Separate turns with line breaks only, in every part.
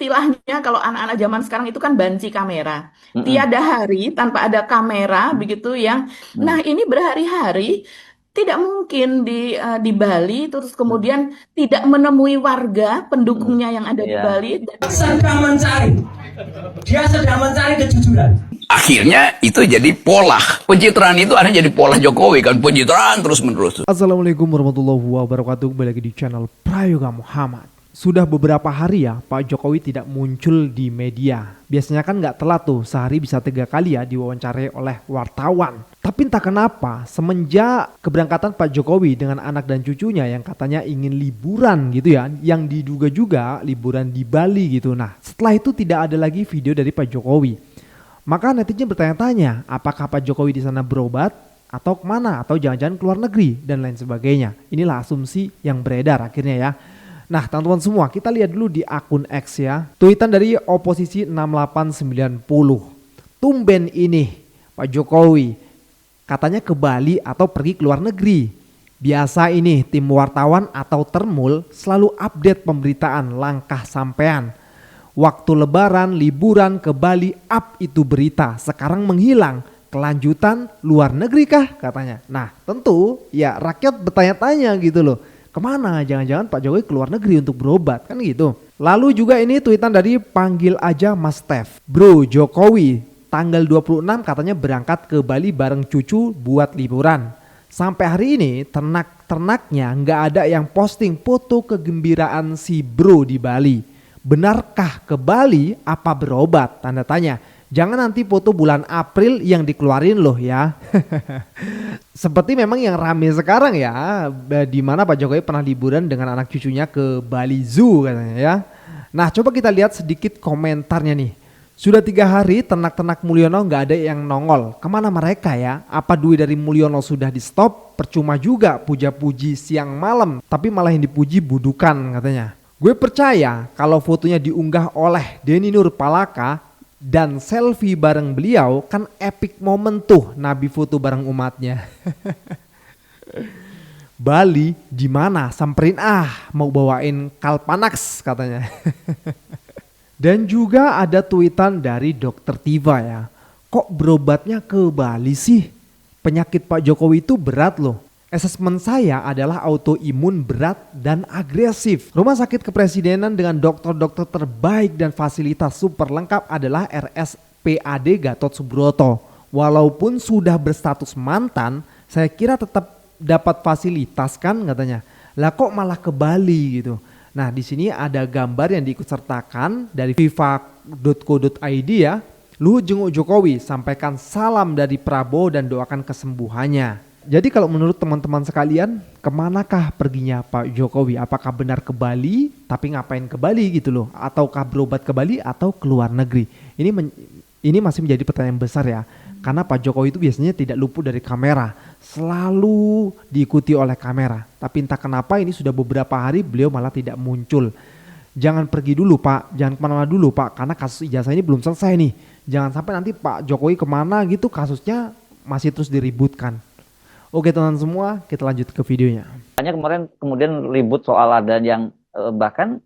istilahnya kalau anak-anak zaman sekarang itu kan banci kamera.
Mm-mm.
Tiada hari tanpa ada kamera
Mm.
begitu yang, nah
Mm.
ini berhari-hari tidak mungkin di Bali terus
Mm.
kemudian tidak menemui warga
Mm.
pendukungnya yang ada di
Iya.
Bali dan
Sedang mencari, dia sedang mencari kejujuran.
Akhirnya itu jadi pola. Pencitraan itu akhirnya jadi pola Jokowi kan. Pencitraan terus menerus.
Assalamualaikum warahmatullahi wabarakatuh. Kembali lagi di channel Prayoga Muhammad. Sudah beberapa hari ya Pak Jokowi tidak muncul di media. Biasanya kan nggak telat tuh, sehari bisa 3 kali ya diwawancarai oleh wartawan. Tapi entah kenapa semenjak keberangkatan Pak Jokowi dengan anak dan cucunya yang katanya ingin liburan gitu ya, yang diduga juga liburan di Bali gitu. Nah setelah itu tidak ada lagi video dari Pak Jokowi. Maka netizen bertanya-tanya, apakah Pak Jokowi di sana berobat atau kemana, atau jangan-jangan keluar negeri dan lain sebagainya. Inilah asumsi yang beredar akhirnya ya. Nah teman-teman semua, kita lihat dulu di akun X ya. Tweetan dari oposisi 6890. Tumben ini Pak Jokowi katanya ke Bali atau pergi ke luar negeri. Biasa ini tim wartawan atau termul selalu update pemberitaan langkah sampean. Waktu lebaran, liburan ke Bali, up itu berita. Sekarang menghilang. Kelanjutan luar negeri kah katanya. Nah tentu ya rakyat bertanya-tanya gitu loh. Kemana? Jangan-jangan Pak Jokowi keluar negeri untuk berobat kan gitu. Lalu juga ini tweetan dari panggil aja Mas Stef. Bro Jokowi tanggal 26 katanya berangkat ke Bali bareng cucu buat liburan. Sampai hari ini ternak-ternaknya nggak ada yang posting foto kegembiraan si bro di Bali. Benarkah ke Bali apa berobat? Tanda tanya. Jangan nanti foto bulan April yang dikeluarin loh ya. Seperti memang yang rame sekarang ya, di mana Pak Jokowi pernah liburan dengan anak cucunya ke Bali Zoo katanya ya. Nah coba kita lihat sedikit komentarnya nih. Sudah 3 hari ternak-ternak Mulyono nggak ada yang nongol. Kemana mereka ya? Apa duit dari Mulyono sudah di stop? Percuma juga puja-puji siang malam, tapi malah yang dipuji budukan katanya. Gue percaya kalau fotonya diunggah oleh Denny Nurpalaka dan selfie bareng beliau kan epic moment tuh Nabi foto bareng umatnya. Bali di mana? Samperin mau bawain Kalpanax katanya. Dan juga ada tweetan dari Dokter Tiva ya. Kok berobatnya ke Bali sih? Penyakit Pak Jokowi itu berat loh. Asesmen saya adalah autoimun berat dan agresif. Rumah sakit kepresidenan dengan dokter-dokter terbaik dan fasilitas super lengkap adalah RSPAD Gatot Subroto. Walaupun sudah berstatus mantan, saya kira tetap dapat fasilitas kan katanya. Lah kok malah ke Bali gitu. Nah di sini ada gambar yang diikutsertakan dari viva.co.id ya. Luhut jenguk Jokowi, sampaikan salam dari Prabowo dan doakan kesembuhannya. Jadi kalau menurut teman-teman sekalian, kemanakah perginya Pak Jokowi? Apakah benar ke Bali, tapi ngapain ke Bali gitu loh? Ataukah berobat ke Bali atau ke luar negeri? Ini masih menjadi pertanyaan besar ya. Karena Pak Jokowi itu biasanya tidak luput dari kamera. Selalu diikuti oleh kamera. Tapi entah kenapa ini sudah beberapa hari beliau malah tidak muncul. Jangan pergi dulu Pak, jangan kemana-mana dulu Pak. Karena kasus ijazah ini belum selesai nih. Jangan sampai nanti Pak Jokowi kemana gitu kasusnya masih terus diributkan. Oke teman-teman semua, kita lanjut ke videonya.
Hanya kemarin kemudian ribut soal ada yang bahkan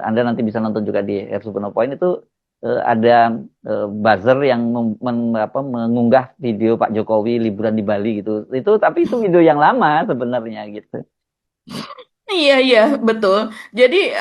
Anda nanti bisa nonton juga di Super Point itu ada buzzer yang mengunggah video Pak Jokowi liburan di Bali gitu. Tapi itu video yang lama sebenarnya gitu.
iya, iya, betul. Jadi,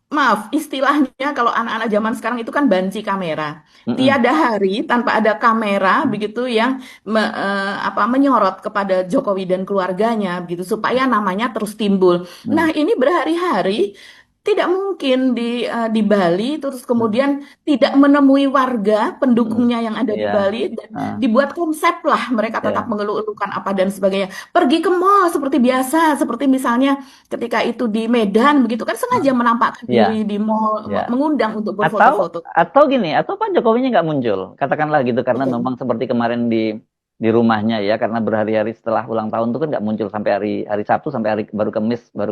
maaf, istilahnya kalau anak-anak zaman sekarang itu kan banci kamera.
Mm-mm.
Tiada hari tanpa ada kamera begitu yang menyorot kepada Jokowi dan keluarganya begitu supaya namanya terus timbul. Nah,
Mm.
ini berhari-hari tidak mungkin di Bali terus
Mm.
kemudian tidak menemui warga
Mm.
pendukungnya yang ada di
Iya.
Bali dan
Ah,
dibuat konsep lah mereka tetap
iya.
mengeluh-elukan apa dan sebagainya. Pergi ke mall seperti biasa, seperti misalnya ketika itu di Medan begitu kan sengaja
Ah,
menampakkan
iya.
diri di mall
Ya.
mengundang untuk
Atau
berfoto-foto.
atau gini, atau Pak Jokowinya nggak muncul, katakanlah gitu karena
Betul.
memang seperti kemarin di rumahnya ya, karena berhari-hari setelah ulang tahun itu kan nggak muncul sampai hari Sabtu sampai baru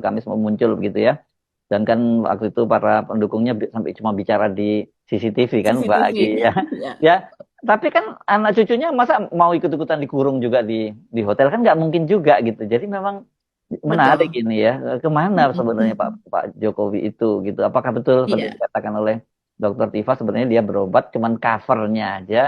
Kamis mau muncul begitu ya. Dan kan waktu itu para pendukungnya sampai cuma bicara di CCTV kan Mbak
CCTV.
Agi ya.
Ya.
Ya, tapi kan anak cucunya masa mau ikut-ikutan dikurung juga di hotel kan nggak mungkin juga gitu. Jadi memang Menarik
Betul.
ini ya. Kemana sebenarnya
Mm-mm.
Pak Jokowi itu gitu? Apakah betul seperti
Iya.
dikatakan oleh Dokter Tifa sebenarnya dia berobat cuman covernya aja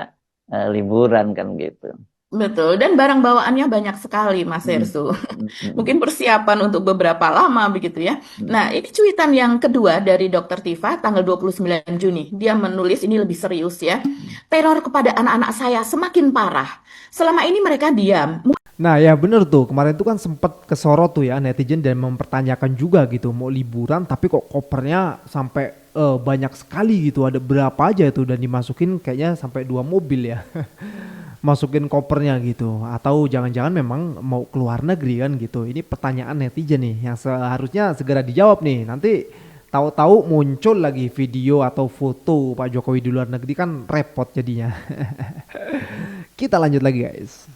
liburan kan gitu.
Betul, dan barang bawaannya banyak sekali, Mas
Mm,
Hersu.
mm, mm,
Mungkin persiapan untuk beberapa lama begitu ya.
mm.
Nah, ini cuitan yang kedua dari Dr. Tifa tanggal 29 Juni. Dia menulis ini lebih serius ya. Teror kepada anak-anak saya semakin parah. Selama ini mereka diam.
Nah ya bener tuh, kemarin tuh kan sempet kesorot tuh ya netizen dan mempertanyakan juga gitu mau liburan tapi kok kopernya sampai banyak sekali gitu, ada berapa aja itu dan dimasukin kayaknya sampai 2 mobil ya. Masukin kopernya gitu, atau jangan-jangan memang mau keluar negeri kan gitu. Ini pertanyaan netizen nih yang seharusnya segera dijawab nih. Nanti tahu-tahu muncul lagi video atau foto Pak Jokowi di luar negeri kan repot jadinya. Kita lanjut lagi guys.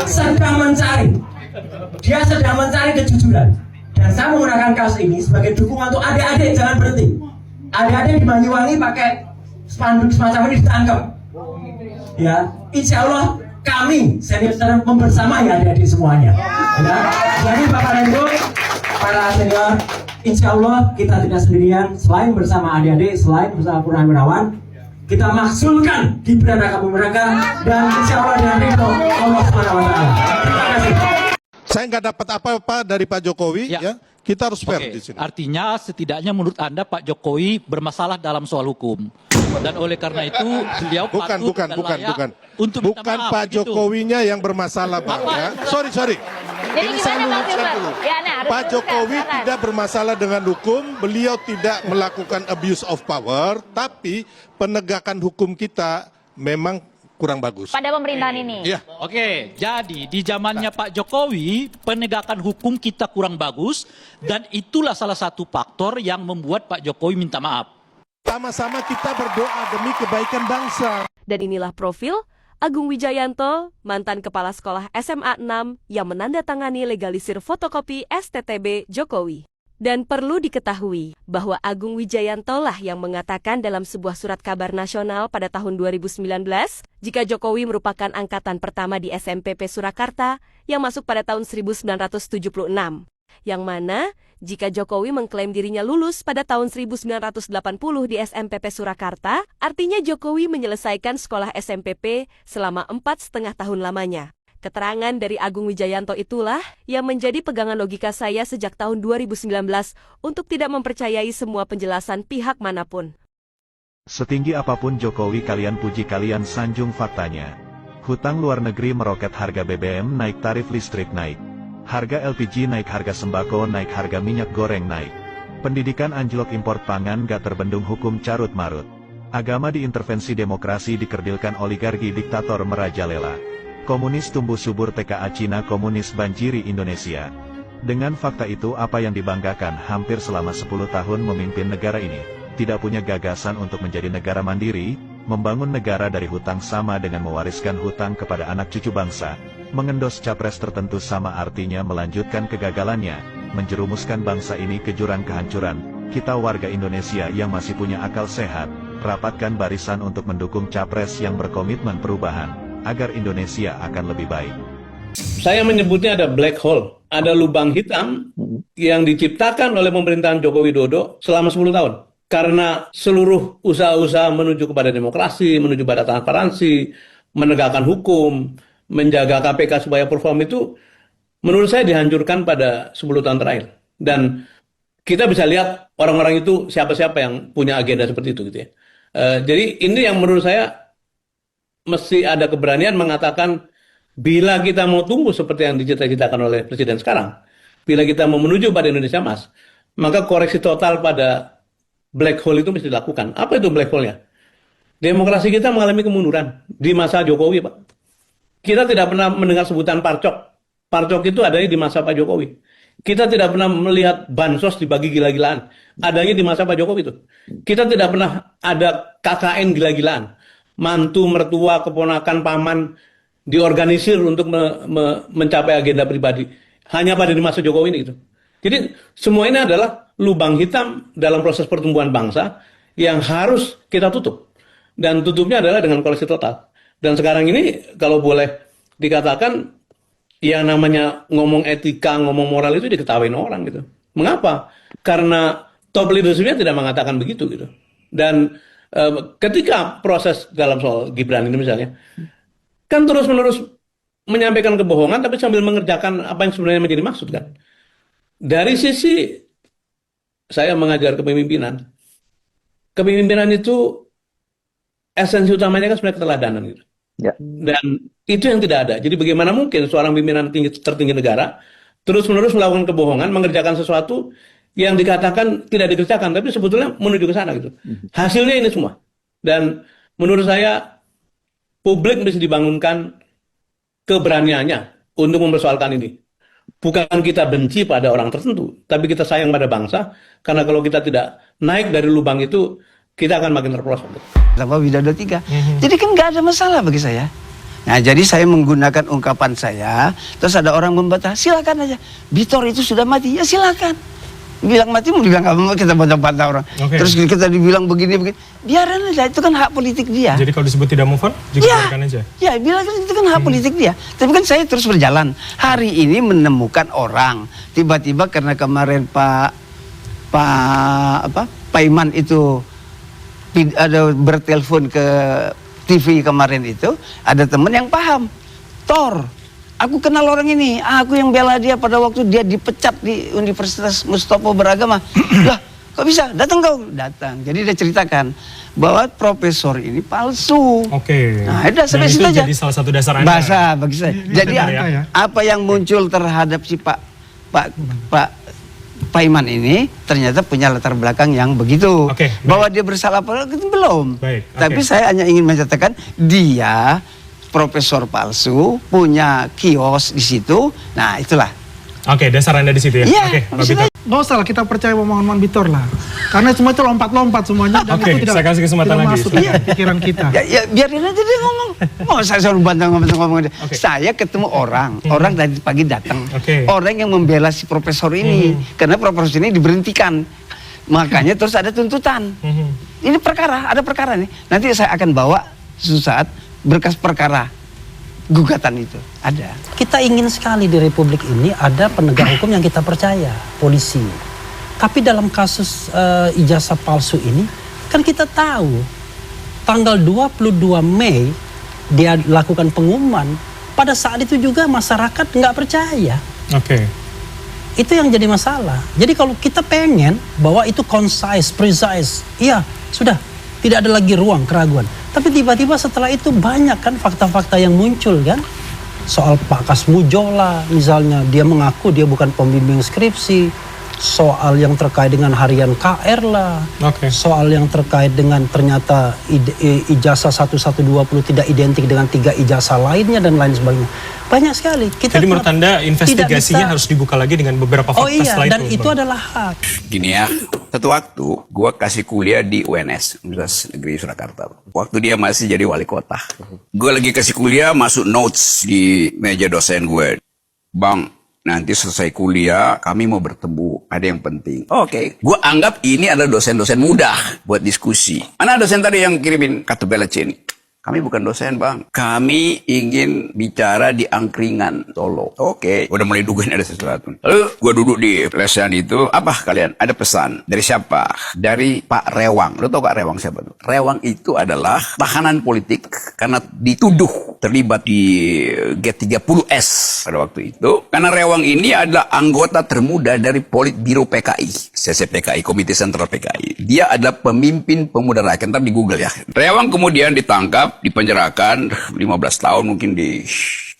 sedang mencari. Dia sedang mencari kejujuran. Dan saya menggunakan kasus ini sebagai dukungan untuk adik-adik jangan berhenti. Adik-adik di Banyuwangi pakai spanduk semacam ini ditangkap. Ya, insya Allah kami senior-senior membersamai adik-adik semuanya. Ya, jadi Bapak dan Ibu, para senior, insya Allah kita tidak sendirian. Selain bersama adik-adik, selain bersama Purnawirawan, kita maksulkan Gibran Raka Buming Raka dan insya Allah dengan ridho Allah Subhanahu Wa Taala. Terima kasih.
Saya nggak dapat apa-apa dari Pak Jokowi,
Ya.
ya. Kita harus fair
Oke,
di sini.
artinya setidaknya menurut Anda Pak Jokowi bermasalah dalam soal hukum. Dan oleh karena itu beliau
Bukan,
patut
bukan,
dan
bukan,
layak
bukan.
untuk minta
Bukan
maaf,
Pak
gitu.
Jokowinya yang bermasalah, Bang.
Apa?
Ya. Sorry.
Jadi
Ini saya
gimana Bang
luruskan
Silver?
dulu.
Ya, nah, harus
Pak
luruskan,
Jokowi
silakan.
tidak bermasalah dengan hukum, beliau tidak melakukan abuse of power, tapi penegakan hukum kita memang kurang bagus.
Pada pemerintahan ini.
Iya.
Oke, jadi di zamannya Pak Jokowi penegakan hukum kita kurang bagus dan itulah salah satu faktor yang membuat Pak Jokowi minta maaf.
Sama-sama kita berdoa demi kebaikan bangsa.
Dan inilah profil Agung Wijayanto, mantan kepala sekolah SMA 6 yang menandatangani legalisir fotokopi STTB Jokowi. Dan perlu diketahui bahwa Agung Wijayanto lah yang mengatakan dalam sebuah surat kabar nasional pada tahun 2019 jika Jokowi merupakan angkatan pertama di SMPP Surakarta yang masuk pada tahun 1976. Yang mana jika Jokowi mengklaim dirinya lulus pada tahun 1980 di SMPP Surakarta, artinya Jokowi menyelesaikan sekolah SMPP selama 4,5 tahun lamanya. Keterangan dari Agung Wijayanto itulah yang menjadi pegangan logika saya sejak tahun 2019 untuk tidak mempercayai semua penjelasan pihak manapun.
Setinggi apapun Jokowi kalian puji kalian sanjung faktanya. Hutang luar negeri meroket, harga BBM naik, tarif listrik naik. Harga LPG naik, harga sembako naik, harga minyak goreng naik. Pendidikan anjlok, impor pangan gak terbendung, hukum carut marut. Agama diintervensi, demokrasi dikerdilkan, oligarki diktator merajalela. Komunis tumbuh subur, TKA Cina komunis banjiri Indonesia. Dengan fakta itu apa yang dibanggakan hampir selama 10 tahun memimpin negara ini? Tidak punya gagasan untuk menjadi negara mandiri, membangun negara dari hutang sama dengan mewariskan hutang kepada anak cucu bangsa. Mengendos capres tertentu sama artinya melanjutkan kegagalannya, menjerumuskan bangsa ini ke jurang kehancuran. Kita warga Indonesia yang masih punya akal sehat, rapatkan barisan untuk mendukung capres yang berkomitmen perubahan, agar Indonesia akan lebih baik.
Saya menyebutnya ada black hole, ada lubang hitam yang diciptakan oleh pemerintahan Joko Widodo selama 10 tahun. Karena seluruh usaha-usaha menuju kepada demokrasi, menuju pada transparansi, menegakkan hukum, menjaga KPK supaya perform itu, menurut saya dihancurkan pada 10 tahun terakhir. Dan kita bisa lihat orang-orang itu siapa-siapa yang punya agenda seperti itu gitu ya. Jadi ini yang menurut saya mesti ada keberanian mengatakan bila kita mau tumbuh seperti yang dicita-citakan oleh Presiden sekarang, bila kita mau menuju pada Indonesia Emas, maka koreksi total pada black hole itu mesti dilakukan. Apa itu black hole-nya? Demokrasi kita mengalami kemunduran di masa Jokowi, Pak. Kita tidak pernah mendengar sebutan parcok. Parcok itu adanya di masa Pak Jokowi. Kita tidak pernah melihat bansos dibagi gila-gilaan. Adanya di masa Pak Jokowi itu. Kita tidak pernah ada KKN gila-gilaan. Mantu, mertua, keponakan, paman diorganisir untuk mencapai agenda pribadi. Hanya pada di masa Jokowi ini gitu. Jadi semua ini adalah lubang hitam dalam proses pertumbuhan bangsa yang harus kita tutup. Dan tutupnya adalah dengan koreksi total. Dan sekarang ini kalau boleh dikatakan yang namanya ngomong etika, ngomong moral itu diketawain orang gitu. Mengapa? Karena top leadership-nya tidak mengatakan begitu gitu. Dan ketika proses dalam soal Gibran ini misalnya, kan terus-menerus menyampaikan kebohongan tapi sambil mengerjakan apa yang sebenarnya menjadi maksud kan. Dari sisi saya mengajar kepemimpinan, kepemimpinan itu esensi utamanya kan sebenarnya keteladanan gitu.
Ya.
Dan itu yang tidak ada. Jadi bagaimana mungkin seorang pimpinan tertinggi negara terus-menerus melakukan kebohongan, mengerjakan sesuatu yang dikatakan tidak dikerjakan, tapi sebetulnya menuju ke sana gitu. Hasilnya ini semua. Dan menurut saya publik mesti dibangunkan keberaniannya untuk mempersoalkan ini. Bukan kita benci pada orang tertentu, tapi kita sayang pada bangsa, karena kalau kita tidak naik dari lubang itu, kita akan makin terperosok.
Widodo 3. Jadi kan nggak ada masalah bagi saya. Nah, jadi saya menggunakan ungkapan saya, terus ada orang membantah, silakan aja. Bitor itu sudah mati, ya silakan. Bilang mati mau dibilang apa, kita bantah-bantah orang. Terus kita dibilang begini, biarin aja, itu kan hak politik dia.
Jadi kalau disebut tidak move on, juga biarkan aja.
Ya, bilang itu kan hak politik dia. Tapi kan saya terus berjalan. Hari ini menemukan orang, tiba-tiba karena kemarin Pak Iman itu ada bertelepon ke TV kemarin itu, ada temen yang paham. Tor, aku kenal orang ini, aku yang bela dia pada waktu dia dipecat di Universitas Mustopo Beragama. Lah, kok bisa? Datang kau? Datang. Jadi dia ceritakan bahwa profesor ini palsu. Nah, udah sampai situ aja.
Jadi salah satu dasar Anda.
Bahasa bagi saya. Jadi apa yang muncul terhadap si Pak Iman ini ternyata punya latar belakang yang begitu. Bahwa dia bersalah apa itu belum. Tapi saya hanya ingin menyatakan dia profesor palsu, punya kios di situ. Nah, itulah.
Dasar Anda di situ ya.
Iya,
Pak Bitor.
Nggak usah lah, kita percaya omongan Bitor lah. Karena semua itu lompat-lompat semuanya. Dan itu tidak,
saya kasih kesempatan
tidak
lagi.
masuk ke pikiran kita.
Ya, biarin aja dia ngomong. Mau saya suruh ngomong. Saya ketemu orang tadi pagi datang. Orang yang membela si profesor ini. Karena profesor ini diberhentikan. Makanya terus ada tuntutan. Ini ada perkara nih. Nanti saya akan bawa suatu saat berkas perkara gugatan itu ada.
Kita ingin sekali di Republik ini ada penegak hukum yang kita percaya, polisi. Tapi dalam kasus ijazah palsu ini, kan kita tahu tanggal 22 Mei dia lakukan pengumuman. Pada saat itu juga masyarakat nggak percaya. Itu yang jadi masalah. Jadi kalau kita pengen bahwa itu concise, precise, iya sudah tidak ada lagi ruang keraguan. Tapi tiba-tiba setelah itu banyak kan fakta-fakta yang muncul kan. Soal Pak Kasmujola misalnya, dia mengaku dia bukan pembimbing skripsi. Soal yang terkait dengan harian KR lah. Soal yang terkait dengan ternyata ijazah 1120 tidak identik dengan 3 ijazah lainnya dan lain sebagainya. Banyak sekali.
Jadi menurut Anda investigasinya harus dibuka lagi dengan beberapa fakta setelah itu?
Dan itu adalah hak.
Gini ya, satu waktu gue kasih kuliah di UNS, Universitas Negeri Surakarta. Waktu dia masih jadi wali kota. Gue lagi kasih kuliah, masuk notes di meja dosen gue. Bang, nanti selesai kuliah, kami mau bertemu. Ada yang penting. Gue anggap ini adalah dosen-dosen muda buat diskusi. Mana dosen tadi yang kirimin kartu belecin? Kami bukan dosen, Bang. Kami ingin bicara di angkringan Solo. Udah mulai dugain ada sesuatu. Lalu gue duduk di lesehan itu. Apa kalian? Ada pesan. Dari siapa? Dari Pak Rewang. Lo tau Pak Rewang siapa tuh? Rewang itu adalah tahanan politik karena dituduh terlibat di G30S pada waktu itu. Karena Rewang ini adalah anggota termuda dari Politbiro PKI. CCPKI, Komite Sentral PKI. Dia adalah pemimpin pemuda rakyat. Ntar di Google ya. Rewang kemudian ditangkap, dipenjarakan 15 tahun mungkin di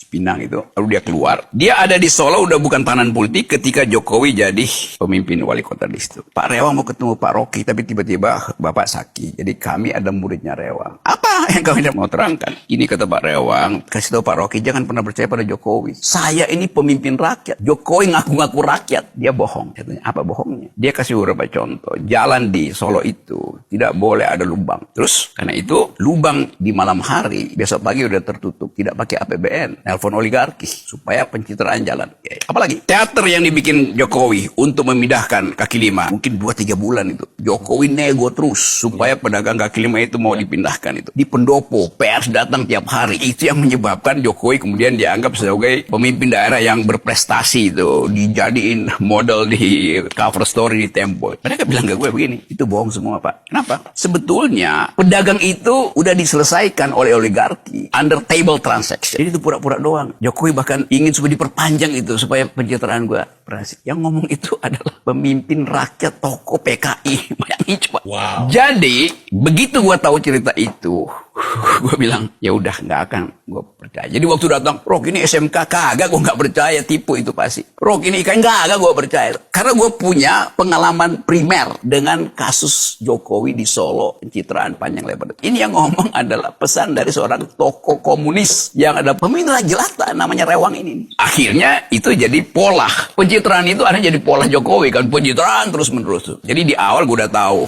Pinang itu. Lalu dia keluar. Dia ada di Solo udah bukan tahanan politik ketika Jokowi jadi pemimpin wali kota di situ. Pak Rewang mau ketemu Pak Rocky tapi tiba-tiba Bapak sakit. Jadi kami ada muridnya Rewang. Apa yang kami mau terangkan? Ini kata Pak Rewang, kasih tahu Pak Rocky jangan pernah percaya pada Jokowi. Saya ini pemimpin rakyat. Jokowi ngaku-ngaku rakyat. Dia bohong. Katanya, apa bohongnya? Dia kasih beberapa contoh. Jalan di Solo itu tidak boleh ada lubang. Terus karena itu lubang di malam hari besok pagi udah tertutup. Tidak pakai APBN. telepon oligarki supaya pencitraan jalan. Apalagi teater yang dibikin Jokowi untuk memindahkan kaki lima, mungkin 2-3 bulan itu. Jokowi nego terus supaya pedagang kaki lima itu mau dipindahkan itu. Di pendopo, pers datang tiap hari. Itu yang menyebabkan Jokowi kemudian dianggap sebagai pemimpin daerah yang berprestasi itu, dijadiin model di cover story di Tempo. Mereka bilang ke gue begini, itu bohong semua Pak. Kenapa? Sebetulnya pedagang itu udah diselesaikan oleh oligarki under table transaction. Jadi itu pura-pura doang. Jokowi bahkan ingin supaya diperpanjang itu supaya pencitraan gue berhasil. Yang ngomong itu adalah pemimpin rakyat tokoh PKI. Bayangin coba. Wow. Jadi begitu gue tahu cerita itu, gue bilang ya udah nggak akan gue percaya. Jadi waktu datang, Rok ini SMK kagak, gue nggak percaya, tipu itu pasti. Rok ini IKN kagak, gue percaya. Karena gue punya pengalaman primer dengan kasus Jokowi di Solo, pencitraan panjang lebar. Ini yang ngomong adalah pesan dari seorang tokoh komunis yang ada pemimpin jelata namanya Rewang ini. Akhirnya itu jadi pola. Pencitraan itu akhirnya jadi pola Jokowi kan, pencitraan terus menerus. Jadi di awal gue udah tahu